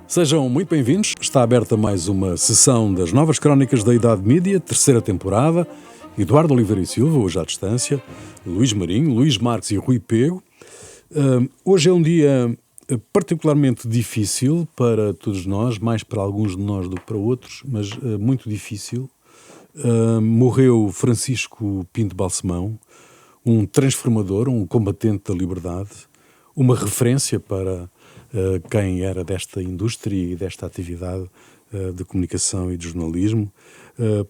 Sejam muito bem-vindos. Está aberta mais uma sessão das Novas Crónicas da Idade Mídia, terceira temporada. Eduardo Oliveira e Silva, hoje à distância, Luís Marinho, Luís Marques e Rui Pego. Hoje é um dia particularmente difícil para todos nós, mais para alguns de nós do que para outros, mas muito difícil. Morreu Francisco Pinto Balsemão, um transformador, um combatente da liberdade, uma referência para quem era desta indústria e desta atividade de comunicação e de jornalismo.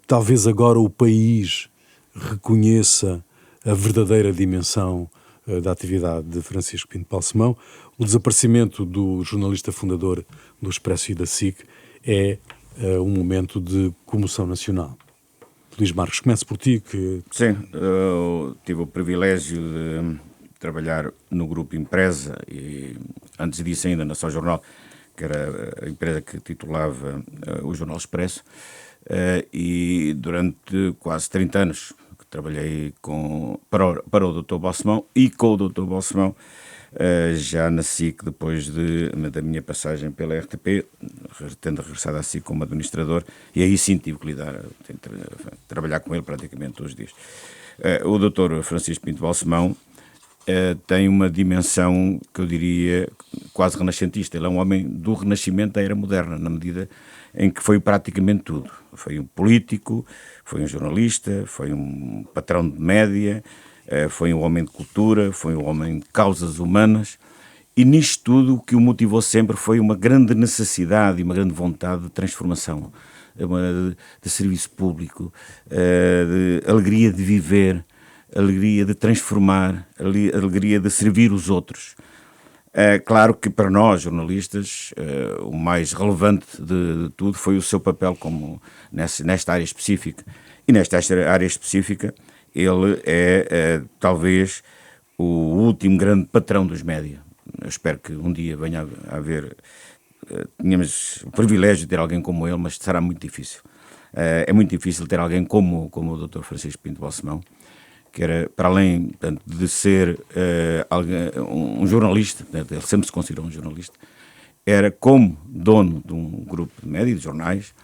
Talvez agora o país reconheça a verdadeira dimensão da atividade de Francisco Pinto Balsemão. O desaparecimento do jornalista fundador do Expresso e da SIC é um momento de comoção nacional. Luís Marques, começo por ti. Sim, eu tive o privilégio de trabalhar no Grupo Empresa e antes disso ainda na Só Jornal, que era a empresa que titulava o Jornal Expresso, e durante quase 30 anos que trabalhei para o Dr. Balsemão e com o Dr. Balsemão, já na SIC, depois da minha passagem pela RTP, tendo regressado à SIC como administrador, e aí sim tive que trabalhar com ele praticamente todos os dias. O Dr. Francisco Pinto Balsemão tem uma dimensão que eu diria quase renascentista. Ele é um homem do renascimento da era moderna, na medida em que foi praticamente tudo. Foi um político, foi um jornalista, foi um patrão de média, foi um homem de cultura, foi um homem de causas humanas, e nisto tudo o que o motivou sempre foi uma grande necessidade e uma grande vontade de transformação, de serviço público, de alegria de viver, alegria de transformar, alegria de servir os outros. Claro que para nós, jornalistas, o mais relevante de tudo foi o seu papel nesta área específica. E nesta área específica, ele é talvez o último grande patrão dos média. Eu espero que um dia venha a haver, tenhamos o privilégio de ter alguém como ele, mas será muito difícil. É muito difícil ter alguém como o Dr. Francisco Pinto Balsemão, que era, para além, portanto, de ser um jornalista, portanto, ele sempre se considerou um jornalista, era, como dono de um grupo de média, de jornais,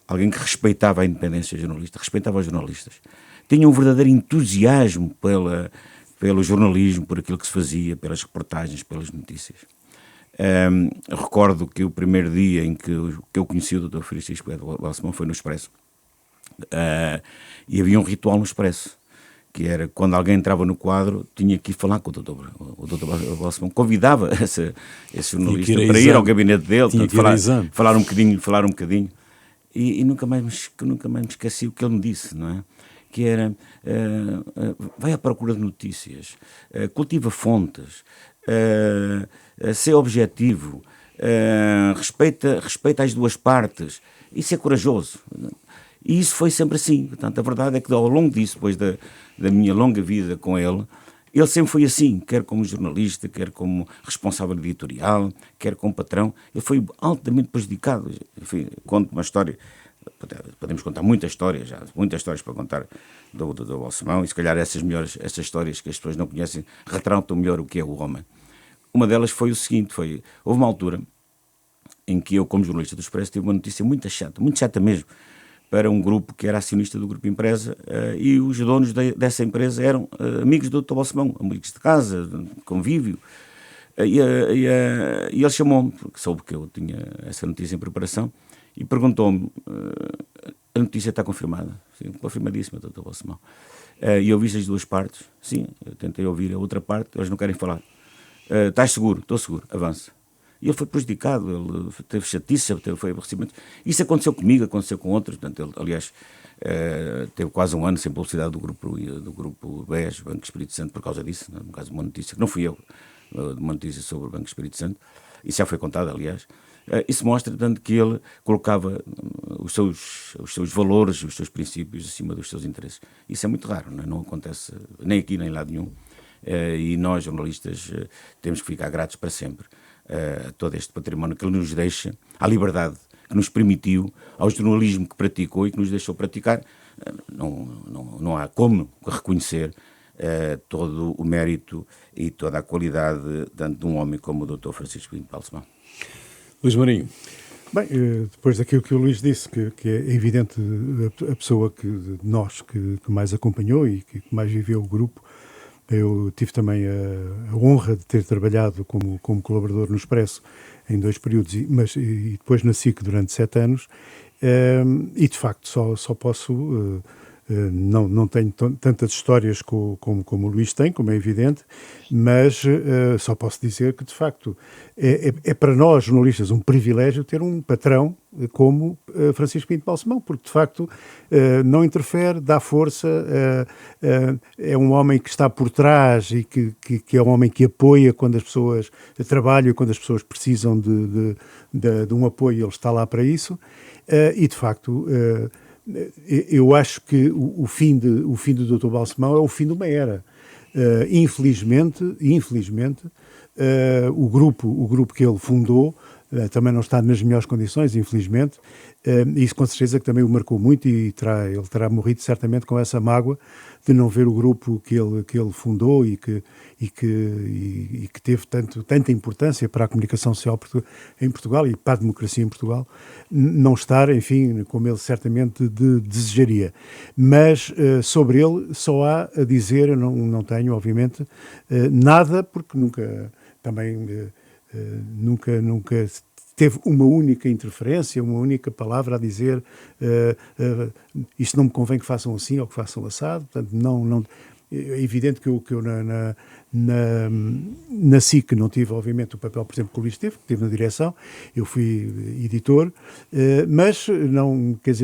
alguém que respeitava a independência jornalista, respeitava os jornalistas. Tinha um verdadeiro entusiasmo pelo jornalismo, por aquilo que se fazia, pelas reportagens, pelas notícias. Recordo que o primeiro dia em que eu conheci o Dr. Francisco Balsemão foi no Expresso. E havia um ritual no Expresso, que era, quando alguém entrava no quadro, tinha que ir falar com o Dr. Balsemão, convidava esse jornalista para ir ao gabinete dele, falar um bocadinho, e nunca mais me esqueci o que ele me disse, não é? Que era, vai à procura de notícias, cultiva fontes, ser objetivo, respeita as duas partes, isso é corajoso. E isso foi sempre assim. Portanto, a verdade é que ao longo disso, depois da minha longa vida com ele sempre foi assim, quer como jornalista, quer como responsável editorial, quer como patrão. Ele foi altamente prejudicado. Enfim, conto uma história, podemos contar muitas histórias para contar do Balsemão, e se calhar essas histórias que as pessoas não conhecem retratam melhor o que é o homem. Uma delas foi o seguinte, houve uma altura em que eu, como jornalista do Expresso, tive uma notícia muito chata mesmo, para um grupo que era acionista do Grupo Empresa, e os donos dessa empresa eram amigos do Dr. Balsemão, amigos de casa, de convívio, e ele chamou-me, porque soube que eu tinha essa notícia em preparação, e perguntou-me, a notícia está confirmada? Sim, confirmadíssima, Dr. Balsemão. E eu vi as duas partes, sim, eu tentei ouvir a outra parte, eles não querem falar. Estás seguro? Estou seguro, avança. E ele foi prejudicado, ele teve chatice, foi aborrecimento. Isso aconteceu comigo, aconteceu com outros. Portanto, ele, aliás, teve quase um ano sem publicidade do grupo BES, Banco Espírito Santo, por causa disso. No caso de uma notícia, que não fui eu, uma notícia sobre o Banco Espírito Santo. Isso já foi contado, aliás. Isso mostra, portanto, que ele colocava os seus valores, os seus princípios acima dos seus interesses. Isso é muito raro, não acontece nem aqui, nem em lado nenhum. E nós, jornalistas, temos que ficar gratos para sempre a todo este património que ele nos deixa, à liberdade que nos permitiu, ao jornalismo que praticou e que nos deixou praticar. Não há como reconhecer todo o mérito e toda a qualidade de um homem como o Dr. Francisco Pinto Balsemão. Luís Marinho. Bem, depois daquilo que o Luís disse, que é evidente, a pessoa de nós que mais acompanhou e que mais viveu o grupo, eu tive também a honra de ter trabalhado como colaborador no Expresso em 2 períodos, e depois na SIC durante 7 anos, e de facto só posso... não tenho tantas histórias como o Luís tem, como é evidente, mas só posso dizer que, de facto, é para nós, jornalistas, um privilégio ter um patrão como Francisco Pinto Balsemão, porque, de facto, não interfere, dá força, é um homem que está por trás e que é um homem que apoia quando as pessoas trabalham, quando as pessoas precisam de um apoio, ele está lá para isso, e, de facto... eu acho que o fim do Dr. Balsemão é o fim de uma era. Infelizmente, o grupo que ele fundou também não está nas melhores condições, infelizmente. Isso com certeza que também o marcou muito, e ele terá morrido certamente com essa mágoa de não ver o grupo que ele fundou e que teve tanta importância para a comunicação social em Portugal e para a democracia em Portugal, não estar, enfim, como ele certamente desejaria. Mas sobre ele só há a dizer, eu não tenho, obviamente, nada, porque nunca teve uma única interferência, uma única palavra a dizer isto não me convém que façam assim ou que façam assado. Portanto, não, é evidente que eu na SIC não tive, obviamente, o papel, por exemplo, que o Luís teve, que teve na direção. Eu fui editor, mas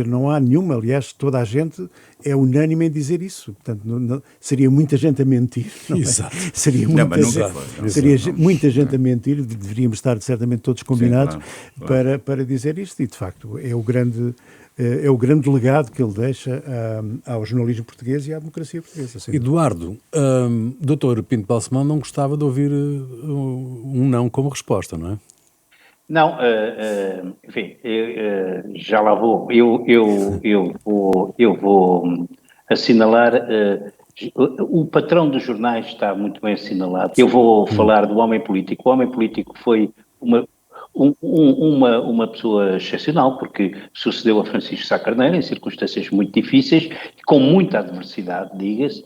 não há nenhuma, aliás, toda a gente é unânime em dizer isso. Portanto, seria muita gente a mentir. Não é? Exato. Seria muita gente a mentir, deveríamos estar certamente todos combinados. Sim, claro. Para dizer isto, e de facto é o grande legado que ele deixa ao jornalismo português e à democracia portuguesa. Assim. Eduardo, Dr. Pinto Balsemão não gostava de ouvir um não como resposta, não é? Não, enfim, já lá vou. Eu vou assinalar. O patrão dos jornais está muito bem assinalado. Eu vou falar do homem político. O homem político foi uma pessoa excepcional, porque sucedeu a Francisco Sá Carneiro em circunstâncias muito difíceis, com muita adversidade, diga-se.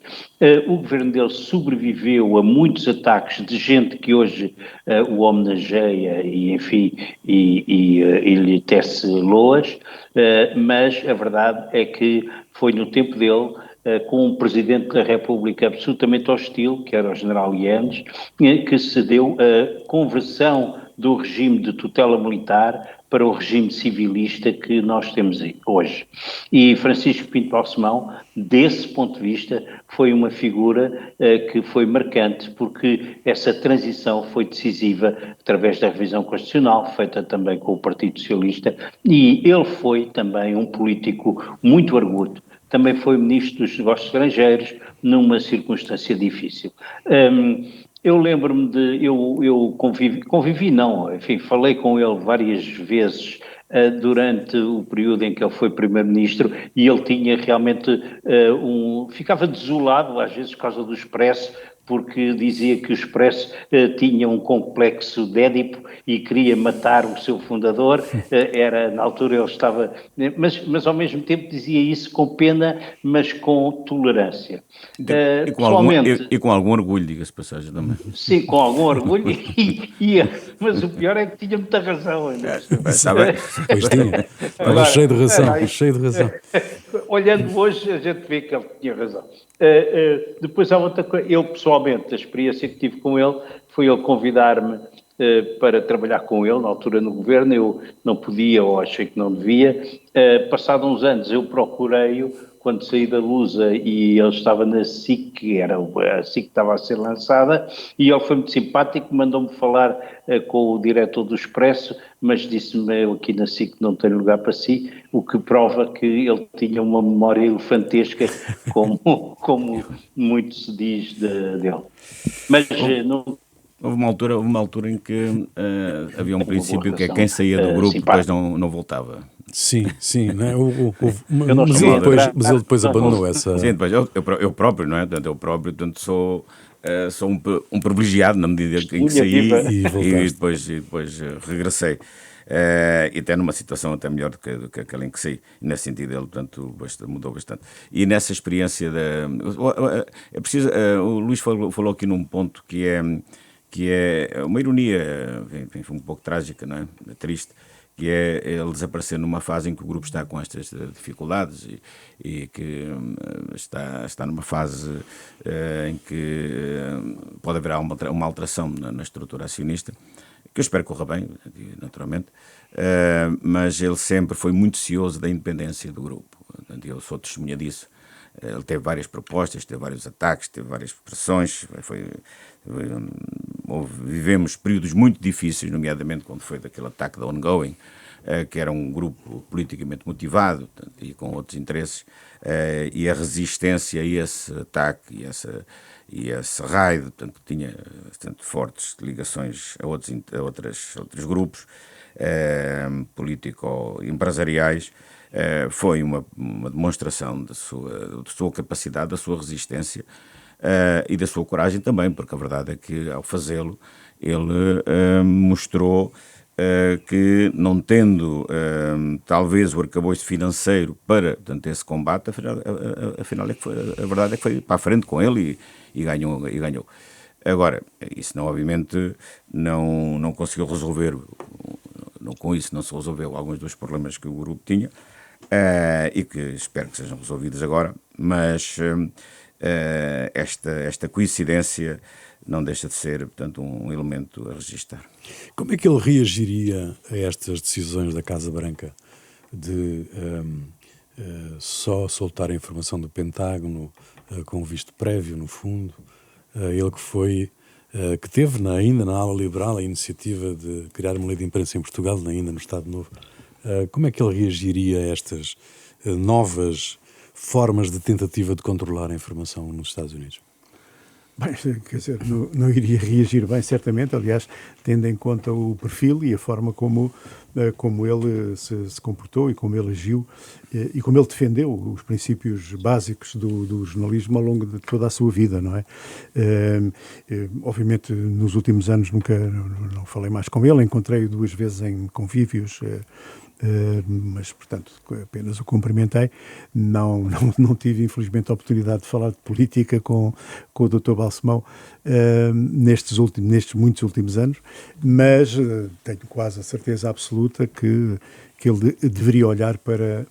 O governo dele sobreviveu a muitos ataques de gente que hoje o homenageia e, enfim, e lhe tece loas, mas a verdade é que foi no tempo dele, com um Presidente da República absolutamente hostil, que era o General Yanes, que se deu a conversão do regime de tutela militar para o regime civilista que nós temos hoje. E Francisco Pinto Balsemão, desse ponto de vista, foi uma figura que foi marcante, porque essa transição foi decisiva através da revisão constitucional, feita também com o Partido Socialista, e ele foi também um político muito arguto. Também foi Ministro dos Negócios Estrangeiros, numa circunstância difícil. Eu lembro-me eu convivi não, enfim, falei com ele várias vezes durante o período em que ele foi Primeiro-Ministro, e ele tinha realmente ficava desolado às vezes por causa do Expresso, porque dizia que o Expresso tinha um complexo de Édipo e queria matar o seu fundador. Na altura ele estava... Mas ao mesmo tempo dizia isso com pena, mas com tolerância. E com algum orgulho, diga-se passagem também. Sim, com algum orgulho, mas o pior é que tinha muita razão. Pois tinha. Estava cheio de razão. Olhando hoje, a gente vê que ele tinha razão. Depois há outra coisa. Eu, pessoalmente, a experiência que tive com ele foi ele convidar-me para trabalhar com ele, na altura no governo. Eu não podia, ou achei que não devia. Passados uns anos, eu procurei-o quando saí da Lusa e ele estava na SIC, que era a SIC que estava a ser lançada, e ele foi muito simpático, mandou-me falar com o diretor do Expresso, mas disse-me: eu aqui na SIC não tenho lugar para si, o que prova que ele tinha uma memória elefantesca, como muito se diz dele. Mas não... Houve uma altura em que havia um princípio que é quem saía do grupo depois não voltava. Sim, né? Mas ele depois abandonou essa... Sim, depois eu próprio, não é? Portanto, sou um privilegiado na medida em que saí e depois regressei. e até numa situação até melhor do que aquela em que saí. Nesse sentido, ele, portanto, mudou bastante. E nessa experiência é preciso, o Luís falou aqui num ponto que é uma ironia, enfim, um pouco trágica, não é? Triste, que é ele desaparecer numa fase em que o grupo está com estas dificuldades e que está numa fase em que pode haver uma alteração na estrutura acionista, que eu espero que corra bem, naturalmente, mas ele sempre foi muito cioso da independência do grupo. Eu sou testemunha disso. Ele teve várias propostas, teve vários ataques, teve várias pressões, vivemos períodos muito difíceis, nomeadamente quando foi daquele ataque da Ongoing, que era um grupo politicamente motivado, portanto, e com outros interesses, e a resistência a esse ataque e esse raid, portanto, tinha bastante fortes ligações a outros grupos político-empresariais. Foi uma demonstração da sua capacidade, da sua resistência e da sua coragem também, porque a verdade é que, ao fazê-lo, ele mostrou que, não tendo talvez o arcabouço financeiro para, portanto, esse combate, afinal a verdade é que foi para a frente com ele e ganhou. Agora, isso não, obviamente não conseguiu resolver, com isso não se resolveu alguns dos problemas que o grupo tinha, e que espero que sejam resolvidos agora, mas esta coincidência não deixa de ser, portanto, um elemento a registar. Como é que ele reagiria a estas decisões da Casa Branca de só soltar a informação do Pentágono com visto prévio, no fundo? Ele que teve ainda na ala liberal a iniciativa de criar uma lei de imprensa em Portugal, ainda no Estado Novo. Como é que ele reagiria a estas novas formas de tentativa de controlar a informação nos Estados Unidos? Bem, quer dizer, não iria reagir bem, certamente, aliás, tendo em conta o perfil e a forma como ele se comportou e como ele agiu e como ele defendeu os princípios básicos do jornalismo ao longo de toda a sua vida, não é? Obviamente, nos últimos anos não falei mais com ele, encontrei-o 2 vezes em convívios, mas, portanto, apenas o cumprimentei. Não tive, infelizmente, a oportunidade de falar de política com o Dr. Balsemão nestes muitos últimos anos, mas tenho quase a certeza absoluta que ele deveria olhar para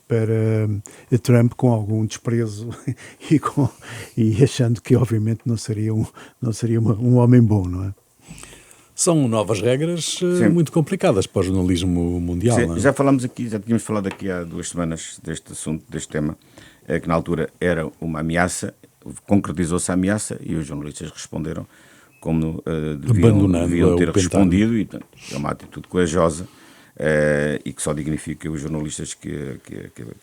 Trump com algum desprezo e achando que, obviamente, não seria um homem bom, não é? São novas regras muito complicadas para o jornalismo mundial. Sim, não é? já tínhamos falado aqui há 2 semanas deste assunto, deste tema, que na altura era uma ameaça, concretizou-se a ameaça e os jornalistas responderam como deviam ter respondido, e portanto, é uma atitude corajosa e que só dignifica os jornalistas que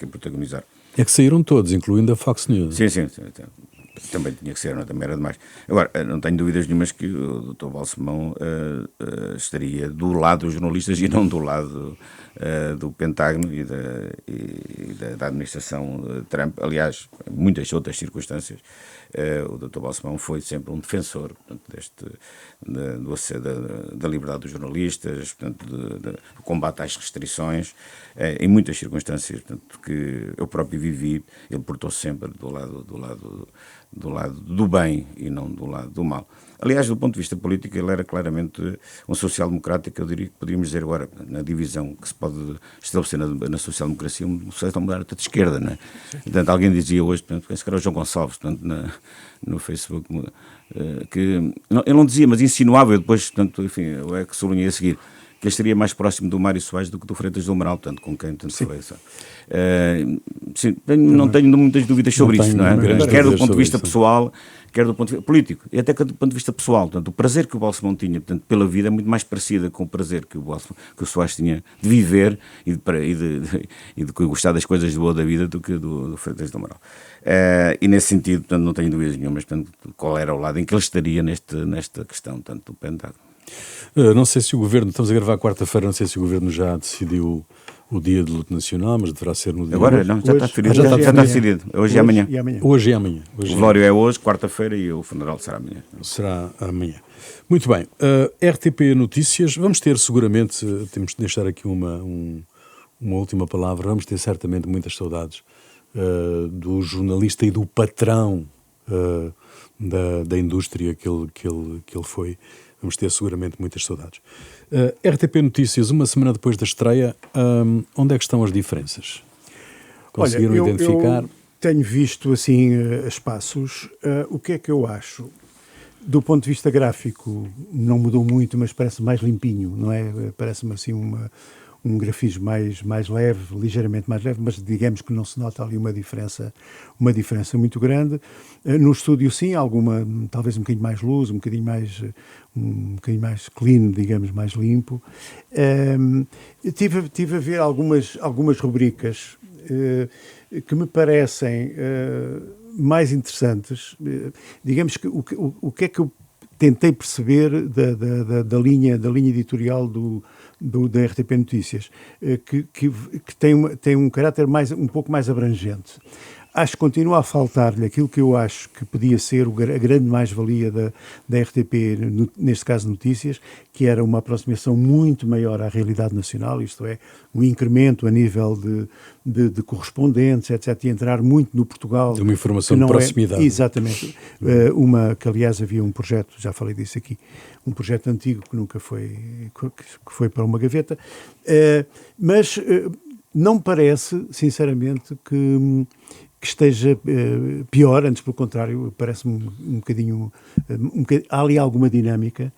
protagonizaram. É que saíram todos, incluindo a Fox News. Sim. Também tinha que ser, não, também era demais. Agora, não tenho dúvidas nenhumas que o Dr. Balsemão estaria do lado dos jornalistas e não do lado do Pentágono e da administração Trump. Aliás, em muitas outras circunstâncias, o Dr. Balsemão foi sempre um defensor, portanto, da liberdade dos jornalistas, portanto, do combate às restrições. Em muitas circunstâncias, portanto, que eu próprio vivi, ele portou-se sempre do lado do bem e não do lado do mal. Aliás, do ponto de vista político, ele era claramente um social-democrata, que eu diria que poderíamos dizer agora, na divisão que se pode estabelecer na social-democracia, um social-democrata de esquerda, não é? Portanto, alguém dizia hoje, portanto, penso que era o João Gonçalves, portanto, no Facebook, que ele não dizia, mas insinuava, eu depois, portanto, enfim, eu é que sublinhei a seguir, que estaria mais próximo do Mário Soares do que do Freitas do Amaral, portanto, com quem tanto falei. Não tenho muitas dúvidas sobre isso, não é? Quer do ponto de vista pessoal, quer do ponto de vista político, e até que do ponto de vista pessoal. Portanto, o prazer que o Balsemão tinha, portanto, pela vida é muito mais parecida com o prazer que o Soares tinha de viver e de gostar das coisas boas da vida do que do Freitas do Amaral. E nesse sentido, portanto, não tenho dúvidas nenhumas, portanto, qual era o lado em que ele estaria nesta questão, tanto do Pentágono. Não sei se o Governo, estamos a gravar quarta-feira, não sei se o Governo já decidiu o dia de luto nacional, mas deverá ser no dia... Agora não, já está Hoje- definido. já está Já está definido. decidido. Hoje e amanhã. E amanhã. Hoje e amanhã. O velório é hoje, quarta-feira, e o funeral será amanhã. Será amanhã. Muito bem. RTP Notícias, vamos ter seguramente, temos de deixar aqui uma última palavra, vamos ter certamente muitas saudades do jornalista e do patrão da indústria que ele foi. Vamos ter seguramente muitas saudades. RTP Notícias, uma semana depois da estreia, onde é que estão as diferenças? Conseguiram identificar? Eu tenho visto assim a espaços. O que é que eu acho? Do ponto de vista gráfico, não mudou muito, mas parece mais limpinho, não é? Parece-me assim um grafismo mais leve, ligeiramente mais leve, mas digamos que não se nota ali uma diferença muito grande. No estúdio, sim, talvez um bocadinho mais luz, um bocadinho mais clean, digamos, mais limpo. Tive a ver algumas rubricas que me parecem mais interessantes. Digamos que o que é que eu tentei perceber da linha editorial da RTP Notícias, que tem um caráter um pouco mais abrangente. Acho que continua a faltar-lhe aquilo que eu acho que podia ser a grande mais-valia da RTP, neste caso Notícias, que era uma aproximação muito maior à realidade nacional, isto é, um incremento a nível de correspondentes, etc., e entrar muito no Portugal. De uma informação de proximidade. Exatamente. Que aliás havia um projeto, já falei disso aqui, um projeto antigo que nunca que foi para uma gaveta, mas não me parece, sinceramente, que esteja pior, antes pelo contrário, parece-me um bocadinho, há ali alguma dinâmica.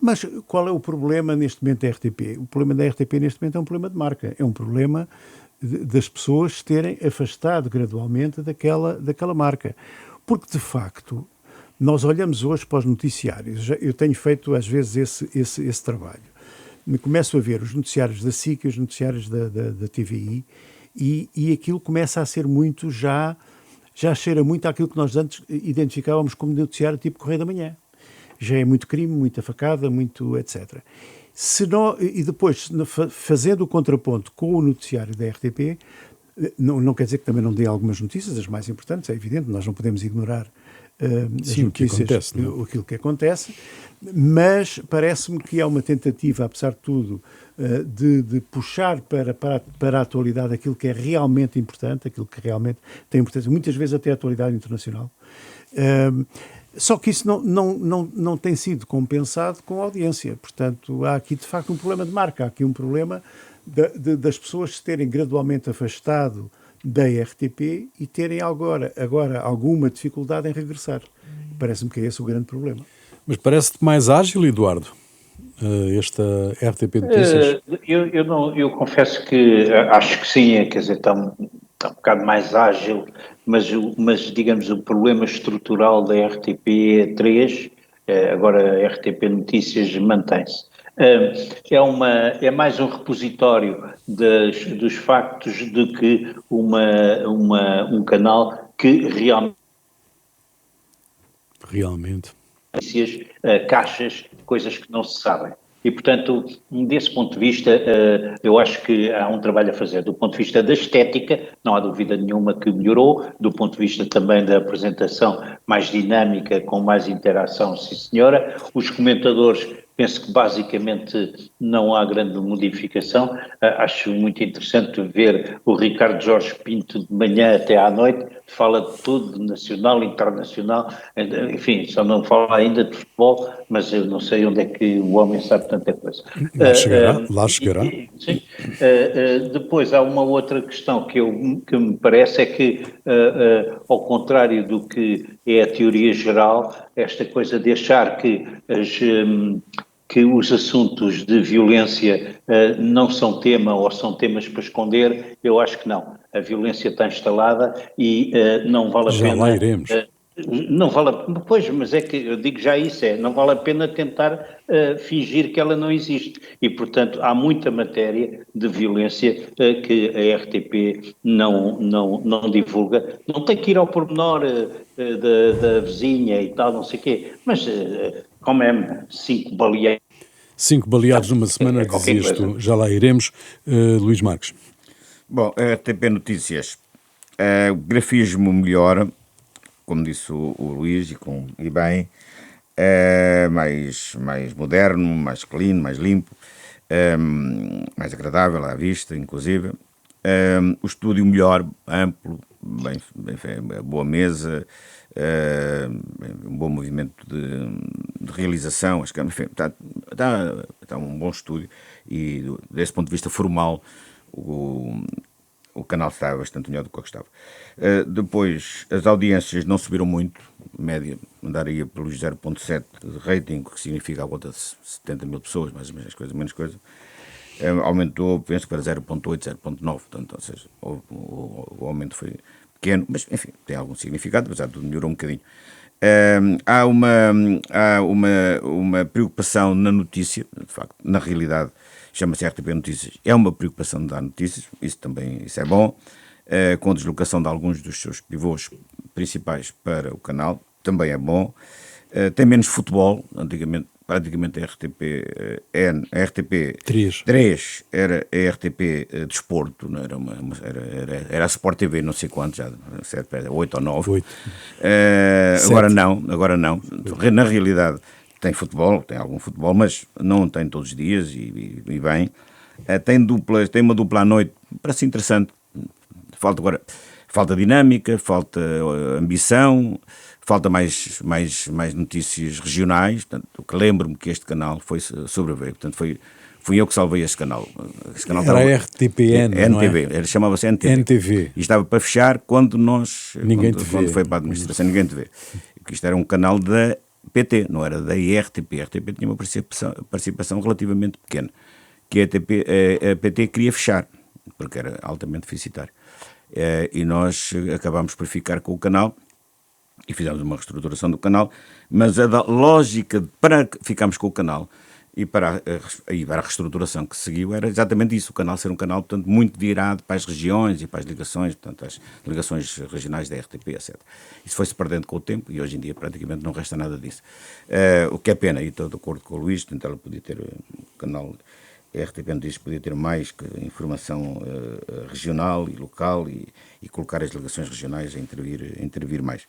Mas qual é o problema neste momento da RTP? O problema da RTP neste momento é um problema de marca, é um problema das pessoas se terem afastado gradualmente daquela marca. Porque, de facto, nós olhamos hoje para os noticiários, eu tenho feito às vezes esse trabalho. Começo a ver os noticiários da SIC e os noticiários da TVI, e aquilo começa a ser muito, já cheira muito àquilo que nós antes identificávamos como noticiário tipo Correio da Manhã. Já é muito crime, muita facada, muito etc. E depois, fazendo o contraponto com o noticiário da RTP, não quer dizer que também não dê algumas notícias, as mais importantes, é evidente, nós não podemos ignorar as notícias, aquilo que acontece, mas parece-me que há uma tentativa, apesar de tudo, de puxar para a atualidade aquilo que é realmente importante, aquilo que realmente tem importância, muitas vezes até a atualidade internacional. Só que isso não tem sido compensado com a audiência. Portanto, há aqui, de facto, um problema de marca. Há aqui um problema das pessoas se terem gradualmente afastado da RTP e terem agora alguma dificuldade em regressar. Parece-me que é esse o grande problema. Mas parece-te mais ágil, Eduardo, esta RTP Notícias? Eu confesso que acho que sim, quer dizer, está um bocado mais ágil, mas digamos o problema estrutural da RTP3, agora a RTP Notícias mantém-se. É mais um repositório dos factos do que um canal que realmente caixas, coisas que não se sabem. E, portanto, desse ponto de vista, eu acho que há um trabalho a fazer. Do ponto de vista da estética, não há dúvida nenhuma que melhorou. Do ponto de vista também da apresentação mais dinâmica, com mais interação, sim senhora. Os comentadores, penso que basicamente não há grande modificação. Acho muito interessante ver o Ricardo Jorge Pinto de manhã até à noite, fala de tudo, nacional, internacional, enfim, só não fala ainda de futebol, mas eu não sei onde é que o homem sabe tanta coisa. Lá chegará. Sim. Depois há uma outra questão que me parece é que, ao contrário do que é a teoria geral, esta coisa de achar que os assuntos de violência não são tema ou são temas para esconder, eu acho que não. A violência está instalada e não vale a pena... Já lá iremos. Não vale a pena, pois, mas é que eu digo já isso, não vale a pena tentar fingir que ela não existe. E, portanto, há muita matéria de violência que a RTP não divulga. Não tem que ir ao pormenor da vizinha e tal, não sei o quê, mas como é 5 baleadas 5 baleados numa semana, dizias tu, já lá iremos. Luís Marques. Bom, a RTP Notícias, o grafismo melhora, como disse o Luís, e bem, mais moderno, mais clean, mais limpo, mais agradável à vista, inclusive. O estúdio melhor, amplo, bem, boa mesa, um bom movimento de realização, acho que enfim, está um bom estúdio e desse ponto de vista formal o canal está bastante melhor do que eu gostava. Depois, as audiências não subiram muito, média andaria pelos 0.7 de rating, que significa à volta de 70 mil pessoas, mais ou menos coisa. Aumentou, penso que para 0.8, 0.9, portanto, ou seja, o aumento foi pequeno, mas enfim, tem algum significado, apesar de tudo melhorou um bocadinho. Há uma preocupação na notícia, de facto, na realidade, chama-se RTP Notícias, é uma preocupação de dar notícias, isso é bom, com a deslocação de alguns dos seus pivôs principais para o canal, também é bom. Tem menos futebol, antigamente, praticamente a RTP 3 era a RTP Desporto, não era a Sport TV, não sei quanto, já 8 ou 9. Agora não. Na realidade tem futebol, tem algum futebol, mas não tem todos os dias e bem. Tem uma dupla à noite, parece interessante. Falta dinâmica, falta ambição, falta mais notícias regionais. Portanto, o que lembro-me que este canal foi sobreviver. Portanto, fui eu que salvei este canal. Era a RTPN, não é? NTV, chamava-se NTV. E estava para fechar quando foi para a administração, ninguém te vê. Porque isto era um canal da PT, não era da IRTP. A RTP tinha uma participação relativamente pequena, que a PT queria fechar, porque era altamente deficitário. E nós acabámos por ficar com o canal e fizemos uma reestruturação do canal, mas a lógica para ficarmos com o canal e para a reestruturação que seguiu era exatamente isso, o canal ser um canal, portanto, muito virado para as regiões e para as ligações, portanto, as ligações regionais da RTP, etc. Isso foi-se perdendo com o tempo e hoje em dia praticamente não resta nada disso. O que é pena, e estou de acordo com o Luís, portanto, ela podia ter o canal... A RTP Notícias podia ter mais informação regional e local e colocar as delegações regionais a intervir mais.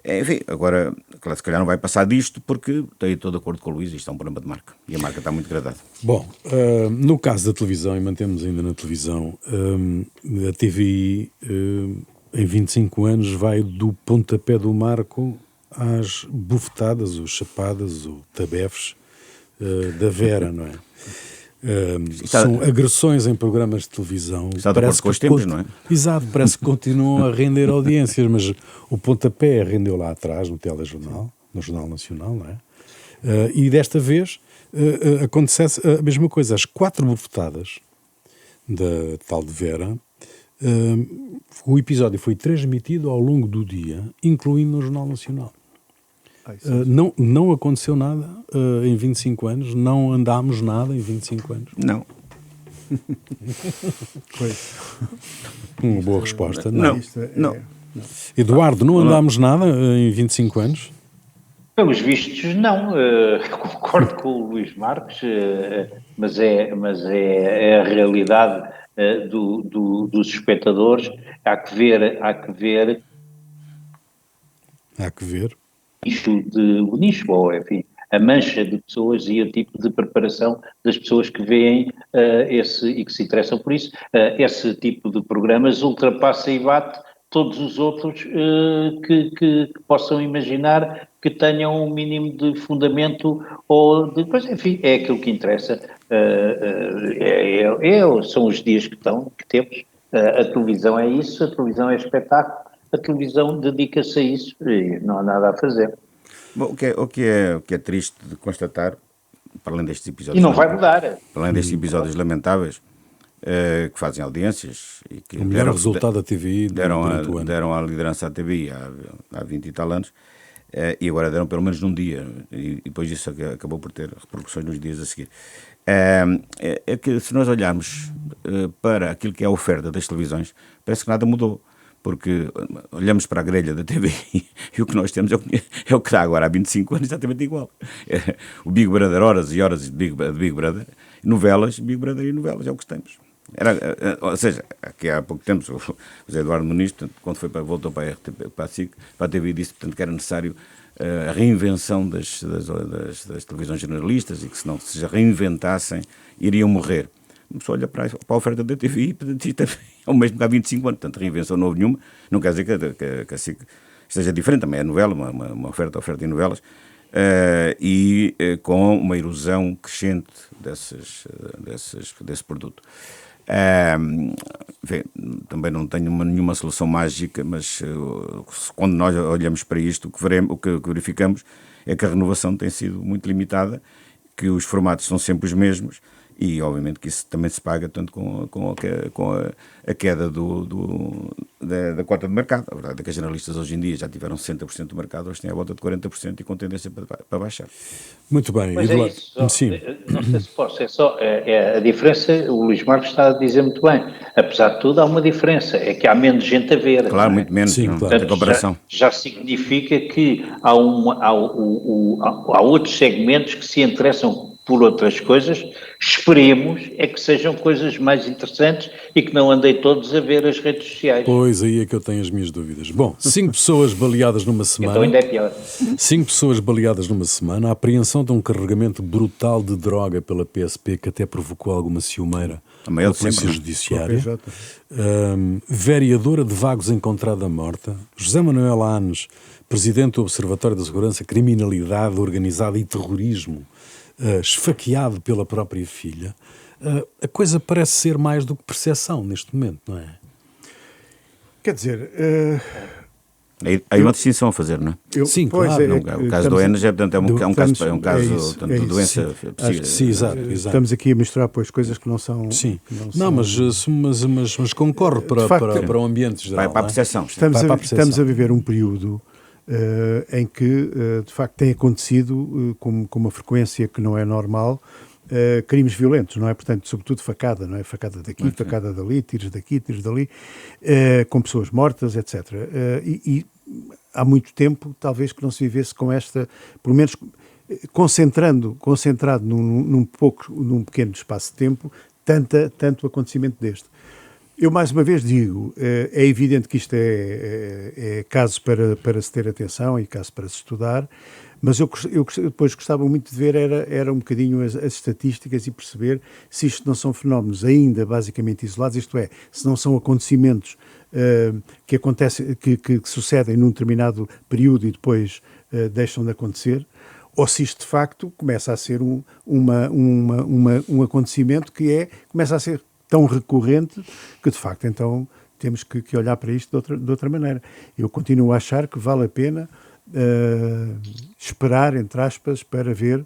Enfim, agora, claro, se calhar não vai passar disto porque estou de acordo com o Luís, isto é um problema de marca e a marca está muito degradada. Bom, no caso da televisão, e mantemos ainda na televisão, a TVI em 25 anos vai do pontapé do marco às bufetadas, ou chapadas, ou tabefes da Vera, não é? São agressões em programas de televisão. Está de acordo com os tempos, não é? Exato, parece que continuam a render audiências, mas o pontapé rendeu lá atrás, no telejornal, no Jornal Nacional, não é? E desta vez acontece a mesma coisa. As 4 bufetadas da tal de Vera, o episódio foi transmitido ao longo do dia, incluindo no Jornal Nacional. Não aconteceu nada em 25 anos, não andámos nada em 25 anos. Não. Uma boa resposta. Não. Eduardo, não andámos nada em 25 anos? Pelos vistos, não. Concordo com o Luís Marques, mas é a realidade dos espectadores. Há que ver. O nicho, ou enfim, a mancha de pessoas e o tipo de preparação das pessoas que veem e que se interessam por isso. Esse tipo de programas ultrapassa e bate todos os outros que possam imaginar que tenham um mínimo de fundamento ou de coisa. Enfim, é aquilo que interessa. São os dias que temos. A televisão é isso, a televisão é espetáculo. A televisão dedica-se a isso e não há nada a fazer. Bom, o que é triste de constatar, para além destes episódios... E não vai mudar. Para além destes episódios lamentáveis, que fazem audiências... E que o melhor resultado da TVI deram a liderança à TVI há 20 e tal anos, e agora deram pelo menos num dia, e depois disso acabou por ter repercussões nos dias a seguir. É que se nós olharmos para aquilo que é a oferta das televisões, parece que nada mudou. porque olhamos para a grelha da TVI e o que nós temos é o que dá agora há 25 anos, exatamente igual. O Big Brother, horas e horas de Big Brother, novelas, Big Brother e novelas, é o que temos. Ou seja, aqui há pouco tempo o José Eduardo Muniz, quando voltou para a RTP, para a SIC, para a TV, disse portanto, que era necessário a reinvenção das televisões jornalistas e que se não se reinventassem, iriam morrer. Só olha para a oferta da TV e portanto, isto é o mesmo que há 25 anos, portanto reinvenção não houve nenhuma, não quer dizer que a SIC esteja diferente, também é novela, uma oferta em novelas, com uma erosão crescente desse produto. Também não tenho nenhuma solução mágica, mas quando nós olhamos para isto, o que verificamos é que a renovação tem sido muito limitada, que os formatos são sempre os mesmos e, obviamente, que isso também se paga tanto com a queda da cota de mercado. A verdade é que as jornalistas hoje em dia já tiveram 60% do mercado, hoje têm à volta de 40% e com tendência para baixar. Muito bem. Mas Eduardo, sim. Não sei se posso, a diferença, o Luís Marcos está a dizer muito bem, apesar de tudo há uma diferença, é que há menos gente a ver. Claro, muito menos, sim, não, claro. Tem comparação. Já significa que há outros segmentos que se interessam por outras coisas, esperemos é que sejam coisas mais interessantes e que não andem todos a ver as redes sociais. Pois, aí é que eu tenho as minhas dúvidas. Bom, 5 pessoas baleadas numa semana. Então ainda é pior. 5 pessoas baleadas numa semana, a apreensão de um carregamento brutal de droga pela PSP que até provocou alguma ciumeira na Polícia Judiciária. Vereadora de Vagos encontrada morta. José Manuel Anes, presidente do Observatório da Segurança, Criminalidade Organizada e Terrorismo, esfaqueado pela própria filha. A coisa parece ser mais do que percepção neste momento, não é? Quer dizer... Há uma distinção a fazer, não é? Sim, claro. O caso do Enes é um caso de doença psíquica. Sim, exato. Estamos aqui a misturar, pois, coisas que não são... Sim. Mas concorre para o ambiente geral. Vai para a percepção. Estamos a viver um período em que, de facto, tem acontecido com uma frequência que não é normal, crimes violentos, não é? Portanto, sobretudo facada, não é? Facada daqui, facada dali, tiros daqui, tiros dali, com pessoas mortas, etc. E há muito tempo, talvez, que não se vivesse com esta, pelo menos concentrado num pequeno espaço de tempo, tanto acontecimento deste. Eu, mais uma vez, digo, é evidente que isto é caso para se ter atenção e caso para se estudar, mas eu depois gostava muito de ver era um bocadinho as estatísticas e perceber se isto não são fenómenos ainda basicamente isolados, isto é, se não são acontecimentos que acontecem, que sucedem num determinado período e depois deixam de acontecer, ou se isto de facto começa a ser um acontecimento que começa a ser tão recorrente que, de facto, então temos que olhar para isto de outra maneira. Eu continuo a achar que vale a pena esperar, entre aspas, para ver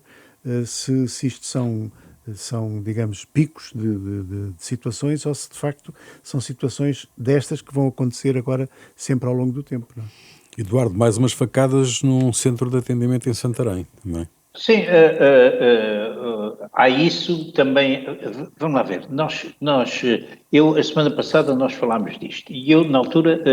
se isto são, digamos, picos de situações ou se, de facto, são situações destas que vão acontecer agora sempre ao longo do tempo. Não é? Eduardo, mais umas facadas num centro de atendimento em Santarém, não é? Sim, há isso também. Vamos lá ver. A semana passada nós falámos disto e eu, na altura,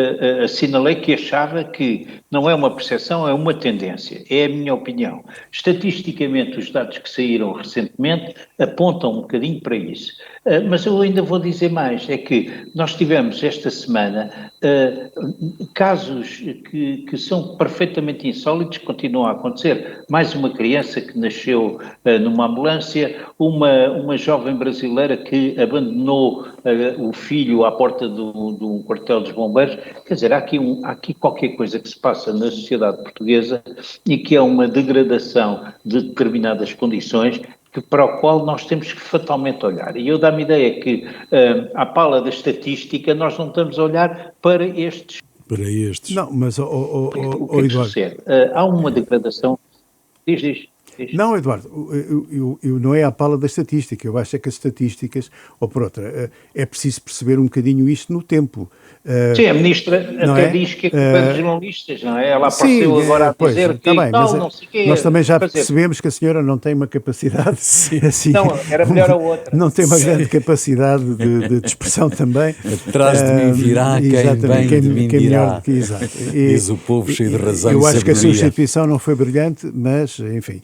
assinalei que achava que não é uma percepção, é uma tendência. É a minha opinião. Estatisticamente, os dados que saíram recentemente apontam um bocadinho para isso. Mas eu ainda vou dizer mais. É que nós tivemos esta semana casos que são perfeitamente insólitos, que continuam a acontecer. Mais uma criança que nasceu numa ambulância, uma jovem brasileira que abandonou o filho à porta do quartel dos bombeiros. Quer dizer, há aqui qualquer coisa que se passa na sociedade portuguesa e que é uma degradação de determinadas condições para o qual nós temos que fatalmente olhar. E eu dá-me ideia que, à pala da estatística, nós não estamos a olhar para estes. Não, mas, o que é que sucede? Há uma degradação. Diz. Não, Eduardo, eu não é à pala da estatística. Eu acho é que as estatísticas, ou por outra, é preciso perceber um bocadinho isto no tempo. Sim, a ministra até diz que é culpa dos jornalistas, não é? Ela apareceu agora a dizer que bem, tal, mas não sei o quê. nós também já percebemos que a senhora não tem uma capacidade assim. Não, era melhor a outra. Não tem uma grande capacidade de expressão também. Atrás de mim virá quem bem de mim dirá. Exato. Diz o povo cheio de razão e eu acho que a sua sabedoria. instituição não foi brilhante, mas, enfim.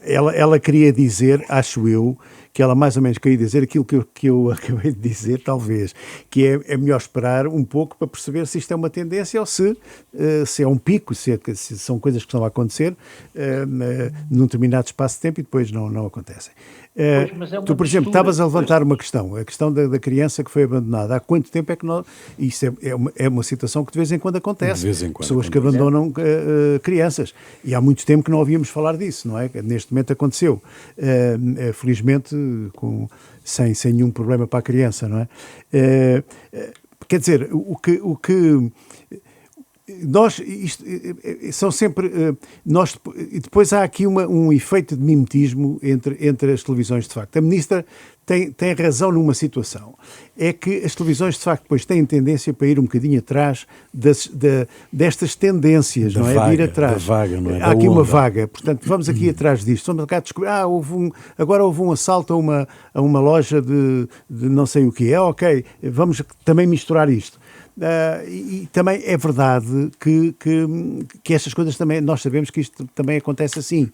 Ela queria dizer, acho eu, que ela mais ou menos queria dizer aquilo que eu acabei de dizer, talvez, que é melhor esperar um pouco para perceber se isto é uma tendência ou se é um pico, se são coisas que estão a acontecer num determinado espaço de tempo e depois não acontecem. Tu, por exemplo, estavas a levantar uma questão, a questão da criança que foi abandonada. Há quanto tempo é que nós... Isso é uma situação que de vez em quando acontece. De vez em quando. Pessoas que abandonam crianças. E há muito tempo que não ouvíamos falar disso, não é? Neste momento aconteceu. Felizmente, sem nenhum problema para a criança, não é? Quer dizer, o que nós, são sempre, e depois há aqui um efeito de mimetismo entre as televisões, de facto. A ministra tem razão numa situação, é que as televisões, de facto, depois têm tendência para ir um bocadinho atrás destas tendências, não é? De ir atrás. Da vaga, não é? Há aqui uma vaga, portanto, vamos aqui atrás disto. Vamos cá descobrir, agora houve um assalto a uma loja de não sei o quê. Ok, vamos também misturar isto. E também é verdade que estas coisas também, nós sabemos que isto também acontece assim.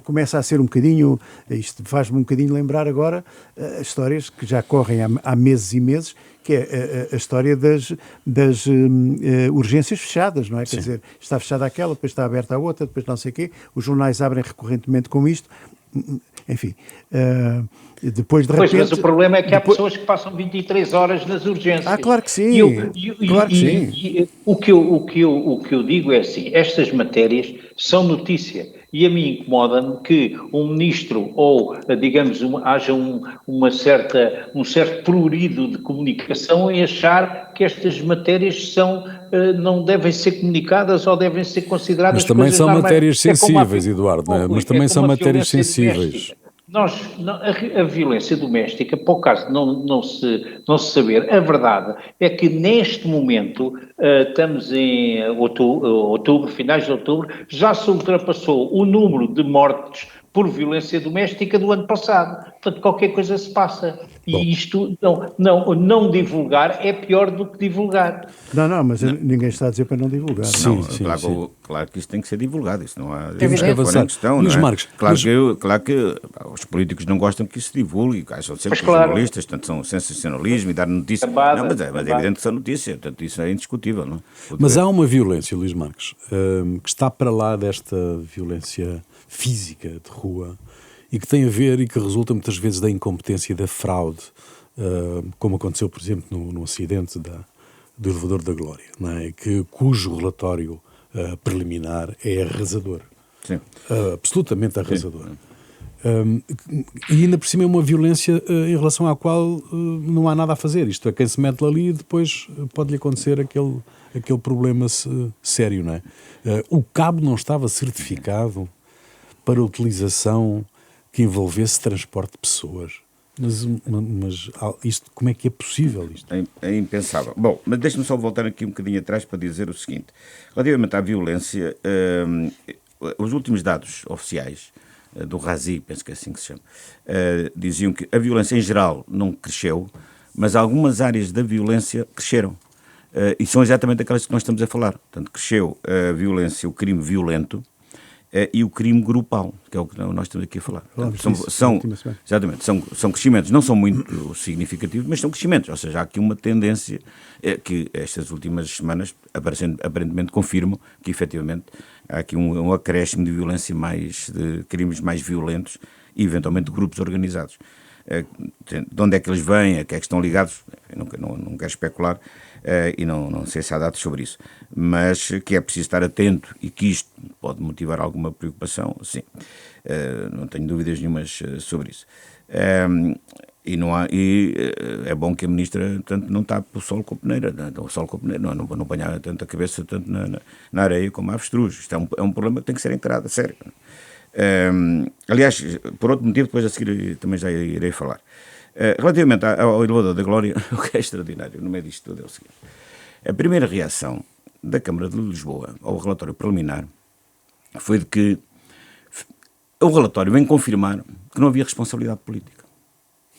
Começa a ser um bocadinho, isto faz-me um bocadinho lembrar agora histórias que já correm há meses e meses, que é a história das urgências fechadas, não é? Quer dizer, está fechada aquela, depois está aberta a outra, depois não sei o quê. Os jornais abrem recorrentemente com isto. Enfim, depois de repente... Pois, mas o problema é que há pessoas que passam 23 horas nas urgências. Claro que sim. Claro que sim. O que eu digo é assim, estas matérias são notícia e a mim incomoda-me que um ministro ou, digamos, haja um certo prurido de comunicação em achar que estas matérias não devem ser comunicadas ou devem ser consideradas. Mas também são normais. matérias sensíveis, Eduardo, não é? Mas também são matérias sensíveis. A violência doméstica, para o caso de não se saber, a verdade é que neste momento, estamos em outubro, finais de outubro, já se ultrapassou o número de mortes por violência doméstica do ano passado. Portanto, qualquer coisa se passa. E isto, não divulgar é pior do que divulgar. Não, mas ninguém está a dizer para não divulgar. Sim, claro que isso tem que ser divulgado. Isso não há questão. Luís Marques. Claro que os políticos não gostam que isso se divulgue. Acham sempre que os jornalistas, portanto, são sensacionalismo e dar notícia. Mas é evidente que são notícias. Portanto, isso é indiscutível. Não? Mas há uma violência, Luís Marques, que está para lá desta violência física de rua e que tem a ver e que resulta muitas vezes da incompetência e da fraude, como aconteceu, por exemplo, no acidente do elevador da Glória, não é? Cujo relatório preliminar é arrasador. Sim. Absolutamente arrasador. E ainda por cima é uma violência em relação à qual não há nada a fazer. Isto é, quem se mete ali depois pode-lhe acontecer aquele problema sério, não é? O cabo não estava certificado para utilização que envolvesse transporte de pessoas. Mas isto, como é que é possível isto? É impensável. Bom, mas deixe-me só voltar aqui um bocadinho atrás para dizer o seguinte. Relativamente à violência, os últimos dados oficiais do RASI, penso que é assim que se chama, diziam que a violência em geral não cresceu, mas algumas áreas da violência cresceram. E são exatamente aquelas que nós estamos a falar. Portanto, cresceu a violência, o crime violento, e o crime grupal, que é o que nós estamos aqui a falar. Exatamente, são crescimentos, não são muito significativos, mas são crescimentos, ou seja, há aqui uma tendência que estas últimas semanas aparentemente confirmam que efetivamente há aqui um acréscimo de violência de crimes mais violentos e eventualmente de grupos organizados. De onde é que eles vêm, a que é que estão ligados, eu não quero especular, e não sei se há dados sobre isso, mas que é preciso estar atento e que isto pode motivar alguma preocupação, sim, não tenho dúvidas nenhumas sobre isso. É bom que a ministra tanto não tape o sol com a peneira, não ponha tanto a cabeça tanto na areia como a avestruz. Isto é um problema que tem que ser encarado a sério. Aliás, por outro motivo, depois a seguir também já irei falar. Relativamente ao elevador da Glória, o que é extraordinário no meio disto tudo é o seguinte: a primeira reação da Câmara de Lisboa ao relatório preliminar foi de que o relatório vem confirmar que não havia responsabilidade política.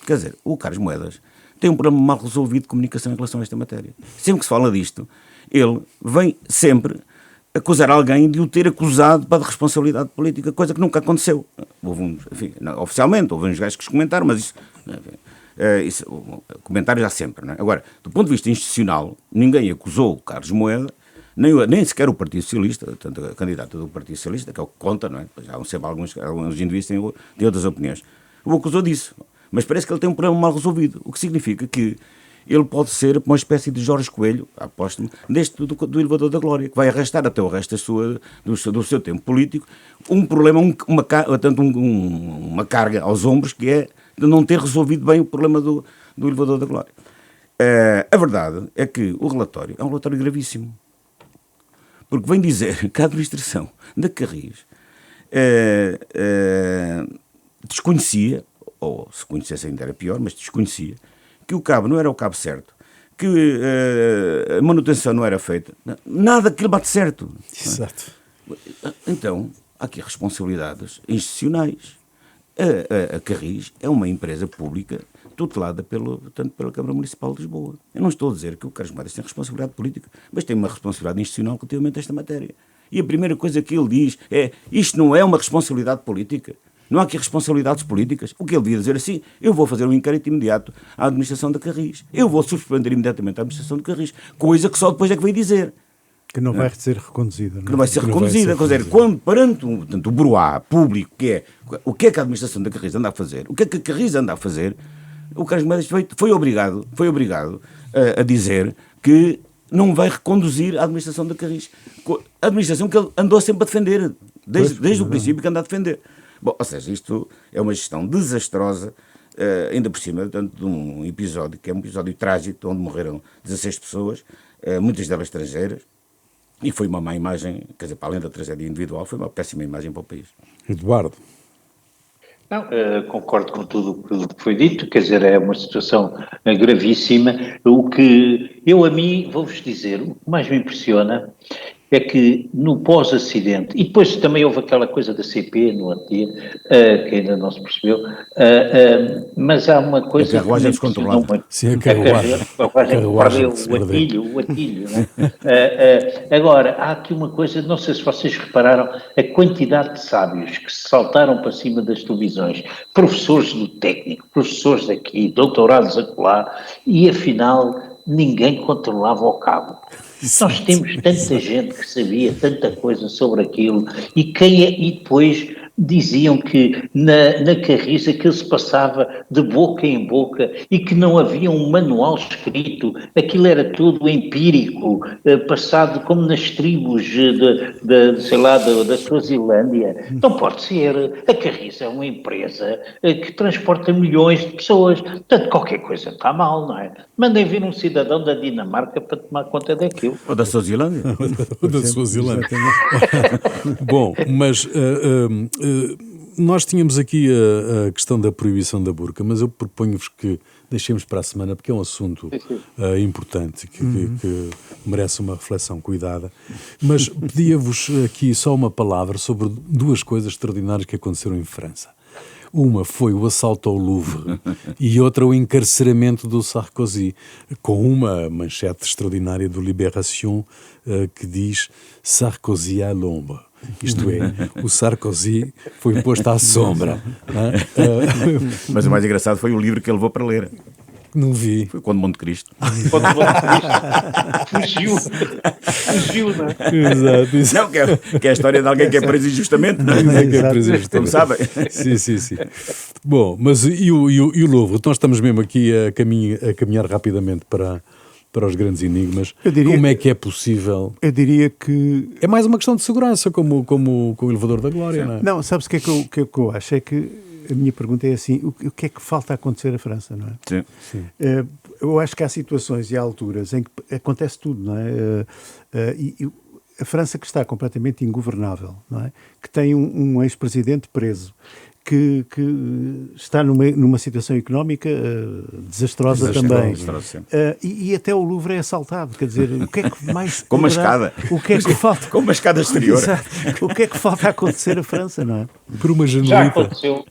Quer dizer, o Carlos Moedas tem um problema mal resolvido de comunicação em relação a esta matéria. Sempre que se fala disto, ele vem sempre acusar alguém de o ter acusado para de responsabilidade política, coisa que nunca aconteceu. Oficialmente, houve uns gajos que comentaram, mas isso comentários há sempre, não é? Agora, do ponto de vista institucional, ninguém acusou o Carlos Moedas, nem sequer o Partido Socialista, tanto a candidata do Partido Socialista, que é o que conta, não é? Já há sempre alguns indivíduos têm outras opiniões. O acusou disso, mas parece que ele tem um problema mal resolvido, o que significa que ele pode ser uma espécie de Jorge Coelho, aposto-me, do elevador da Glória, que vai arrastar até o resto do seu tempo político um problema, uma carga aos ombros, que é de não ter resolvido bem o problema do elevador da Glória. A verdade é que o relatório é um relatório gravíssimo, porque vem dizer que a administração da Carris desconhecia, ou se conhecesse ainda era pior, mas desconhecia, que o cabo não era o cabo certo, que a manutenção não era feita, nada que lhe bate certo. Exato. Então, há aqui responsabilidades institucionais. A Carris é uma empresa pública tutelada tanto pela Câmara Municipal de Lisboa. Eu não estou a dizer que o Carlos Moedas tem responsabilidade política, mas tem uma responsabilidade institucional relativamente a esta matéria. E a primeira coisa que ele diz é: isto não é uma responsabilidade política. Não há aqui responsabilidades políticas. O que ele devia dizer assim: eu vou fazer um inquérito imediato à administração da Carris. Eu vou suspender imediatamente a administração da Carris. Coisa que só depois é que veio dizer. Que não vai ser reconduzida. Que não vai ser reconduzida. Quer dizer, quando perante o broá público, que é o que é que a administração da Carris anda a fazer, o que é que a Carris anda a fazer, o Carlos Moedas foi obrigado a dizer que não vai reconduzir a administração da Carris. A administração que ele andou sempre a defender, desde o princípio que anda a defender. Bom, ou seja, isto é uma gestão desastrosa, ainda por cima, tanto de um episódio, que é um episódio trágico, onde morreram 16 pessoas, muitas delas estrangeiras, e foi uma má imagem, quer dizer, para além da tragédia individual, foi uma péssima imagem para o país. Eduardo. Não, concordo com tudo o que foi dito, quer dizer, é uma situação gravíssima. O que a mim, vou-vos dizer, o que mais me impressiona é que no pós-acidente, e depois também houve aquela coisa da CP no outro dia, que ainda não se percebeu, mas há uma coisa... A carruagem descontrolada. Sim, a carruagem perdeu o atilho, né? Agora, há aqui uma coisa, não sei se vocês repararam, a quantidade de sábios que se saltaram para cima das televisões, professores do técnico, professores daqui, doutorados acolá, e afinal ninguém controlava o cabo. Nós temos tanta gente que sabia tanta coisa sobre aquilo e depois diziam que na Carris aquilo se passava de boca em boca e que não havia um manual escrito, aquilo era tudo empírico, passado como nas tribos da Suazilândia. Não pode ser. A Carris é uma empresa que transporta milhões de pessoas, portanto qualquer coisa está mal, não é? Mandem vir um cidadão da Dinamarca para tomar conta daquilo. Ou da Suazilândia. Ou da Suazilândia. Bom, mas nós tínhamos aqui a questão da proibição da burca, mas eu proponho-vos que deixemos para a semana, porque é um assunto importante, que merece uma reflexão cuidada. Mas pedia-vos aqui só uma palavra sobre duas coisas extraordinárias que aconteceram em França. Uma foi o assalto ao Louvre e outra o encarceramento do Sarkozy, com uma manchete extraordinária do Libération que diz Sarkozy à l'ombre. Isto é, o Sarkozy foi posto à sombra. Mas o mais engraçado foi o livro que ele levou para ler. Não vi. Foi quando Monte Cristo. Fugiu, não é? Exato. Não, que é a história de alguém que é preso injustamente, não é? Como sabem. Sim. Bom, mas e o Louvre? Nós estamos mesmo aqui a caminhar rapidamente para os grandes enigmas. Como é que é possível? Eu diria que... É mais uma questão de segurança, como o elevador da Glória, não é? Não, sabes o que é que eu acho? É que a minha pergunta é assim, o que é que falta acontecer à França, não é? Sim. Eu acho que há situações e há alturas em que acontece tudo, não é? E a França que está completamente ingovernável, não é? Que tem um ex-presidente preso, que está numa situação económica desastrosa também. E até o Louvre é assaltado, quer dizer, o que é que mais... Com uma escada. O que é que falta... Com uma escada exterior. Exato. O que é que falta a acontecer à França, não é? Por uma Já janelita. aconteceu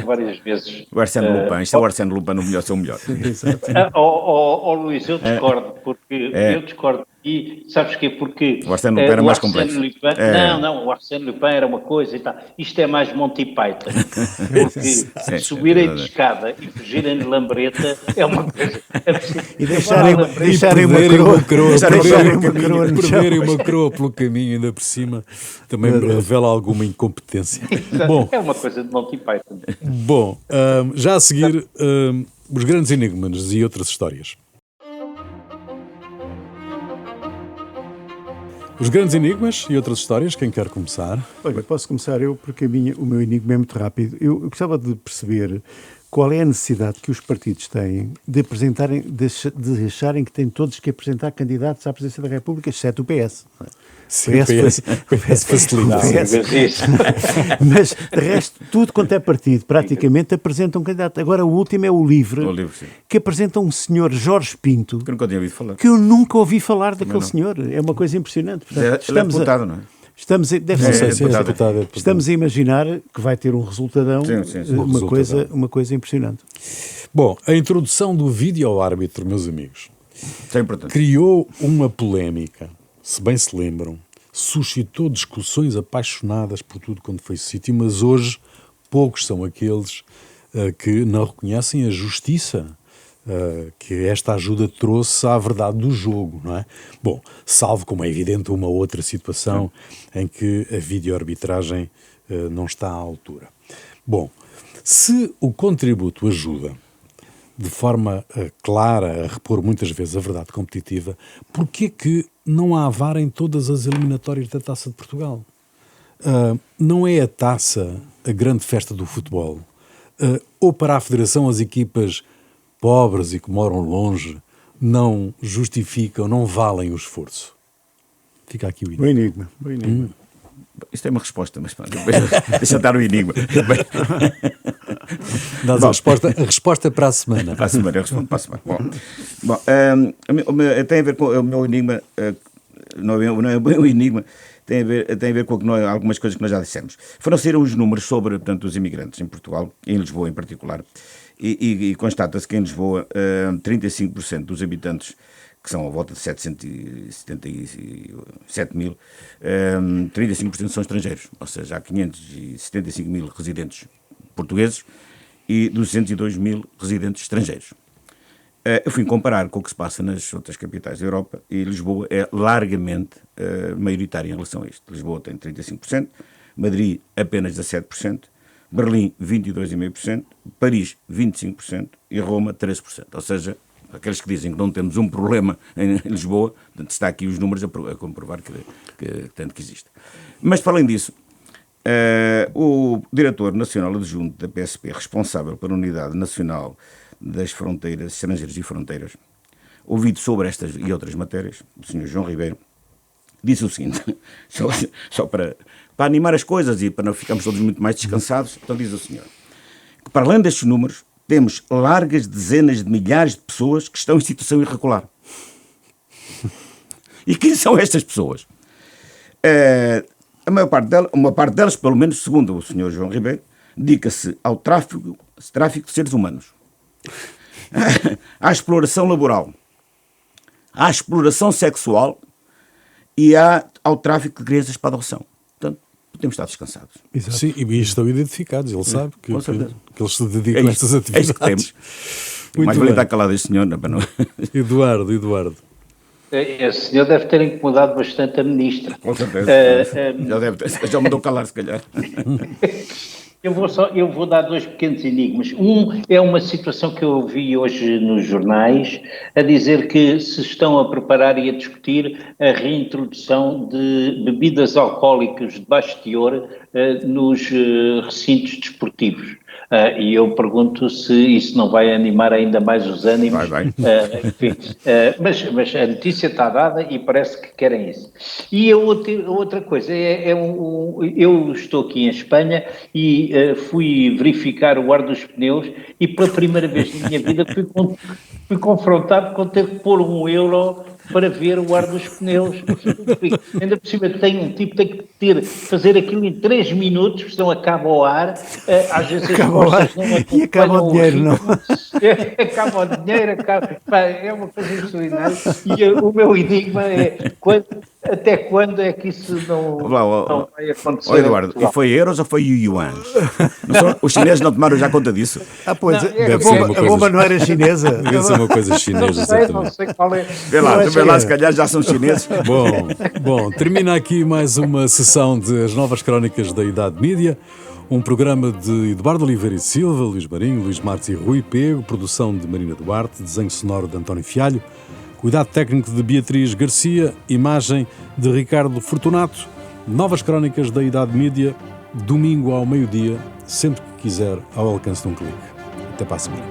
várias vezes. O Arsène Lupin, isto é o Arsène Lupin no melhor, seu melhor. Exato. Luís, eu discordo, porque eu discordo. E sabes porquê? Porque o Arsène Lupin era mais complexo. Não, o Arsène Lupin era uma coisa e tal. Isto é mais Monty Python. Porque subirem de escada e fugirem de lambreta é uma coisa. E deixarem uma perderem uma coroa pelo caminho, ainda por cima, também revela alguma incompetência. Bom, é uma coisa de Monty Python. Bom, já a seguir, os grandes enigmas e outras histórias. Os grandes enigmas e outras histórias, quem quer começar? Olha, posso começar eu, porque o meu enigma é muito rápido. Eu gostava de perceber qual é a necessidade que os partidos têm de apresentarem, de acharem que têm todos que apresentar candidatos à presidência da República, exceto o PS. Sim, o PS facilita. Mas, de resto, tudo quanto é partido, praticamente, apresenta um candidato. Agora, o último é o LIVRE, que apresenta um senhor Jorge Pinto, que nunca tinha ouvido falar. Que eu nunca ouvi falar daquele senhor. É uma coisa impressionante. Portanto, ele é deputado, não é? Estamos a imaginar que vai ter um resultadão, uma coisa impressionante. Bom, a introdução do vídeo-árbitro, meus amigos, é importante. Criou uma polémica, se bem se lembram, suscitou discussões apaixonadas por tudo quanto foi sítio, mas hoje poucos são aqueles que não reconhecem a justiça que esta ajuda trouxe à verdade do jogo, não é? Bom, salvo, como é evidente, uma outra situação em que a videoarbitragem não está à altura. Bom, se o contributo ajuda de forma clara a repor muitas vezes a verdade competitiva, porquê que não há VAR em todas as eliminatórias da Taça de Portugal? Não é a Taça a grande festa do futebol? Ou para a Federação as equipas pobres e que moram longe não justificam, não valem o esforço? Fica aqui o enigma. Bom enigma. Isto é uma resposta, mas deixa estar o enigma. Dás a resposta para a semana. Para a semana, eu respondo para a semana. Bom, tem a ver com o meu enigma, não é bem o enigma, tem a ver com algumas coisas que nós já dissemos. Foram sair os números sobre, portanto, os imigrantes em Portugal, em Lisboa em particular, e constata-se que em Lisboa 35% dos habitantes, que são a volta de 777 mil, 35% são estrangeiros, ou seja, há 575 mil residentes portugueses e 202 mil residentes estrangeiros. Eu fui comparar com o que se passa nas outras capitais da Europa e Lisboa é largamente maioritária em relação a isto. Lisboa tem 35%, Madrid apenas 17%, Berlim 22,5%, Paris 25% e Roma 13%. Ou seja, aqueles que dizem que não temos um problema em Lisboa, portanto, está aqui os números a comprovar que tanto que existe. Mas, para além disso, o diretor nacional adjunto da PSP, responsável pela Unidade Nacional das Fronteiras, Estrangeiros e Fronteiras, ouvido sobre estas e outras matérias, o Sr. João Ribeiro, disse o seguinte, só para animar as coisas e para não ficarmos todos muito mais descansados, então diz o senhor, que para além destes números, temos largas dezenas de milhares de pessoas que estão em situação irregular. E quem são estas pessoas? Uma parte delas, pelo menos segundo o Sr. João Ribeiro, dedica-se ao tráfico de seres humanos, à exploração laboral, à exploração sexual e ao tráfico de crianças para adoção. Portanto, podemos estar descansados. Exato. Sim, e estão identificados. Ele sabe que eles se dedicam a estas atividades. É isso que temos. Mais vale estar calado este senhor. Não, não. Eduardo. Esse senhor deve ter incomodado bastante a ministra. Com certeza. Já mandou calar, se calhar. Eu vou dar dois pequenos enigmas. Um é uma situação que eu vi hoje nos jornais, a dizer que se estão a preparar e a discutir a reintrodução de bebidas alcoólicas de baixo teor nos recintos desportivos. E eu pergunto se isso não vai animar ainda mais os ânimos. Vai. Enfim, mas a notícia está dada e parece que querem isso. E a outra coisa, eu estou aqui em Espanha e fui verificar o ar dos pneus e pela primeira vez na minha vida fui confrontado com ter que pôr €1 para ver o ar dos pneus. Ainda por cima tem um tipo que fazer aquilo em 3 minutos, senão acaba o ar. Às vezes acaba o ar e acaba o dinheiro, não? Acaba o dinheiro, é uma coisa extraordinária. E o meu enigma é até quando é que isso não vai acontecer? Eduardo, e foi euros ou foi yuans? Os chineses não tomaram já conta disso? Pois, Não, a bomba não era chinesa. Deve ser uma coisa chinesa, Não exatamente. sei qual é. Vê lá, se calhar já são chineses. Bom, termina aqui mais uma sessão das Novas Crónicas da Idade Mídia, um programa de Eduardo Oliveira e Silva, Luís Marinho, Luís Marques e Rui Pego, produção de Marina Duarte, desenho sonoro de António Fialho, cuidado técnico de Beatriz Garcia, imagem de Ricardo Fortunato. Novas Crónicas da Idade Mídia, domingo ao meio-dia, sempre que quiser, ao alcance de um clique. Até para a semana.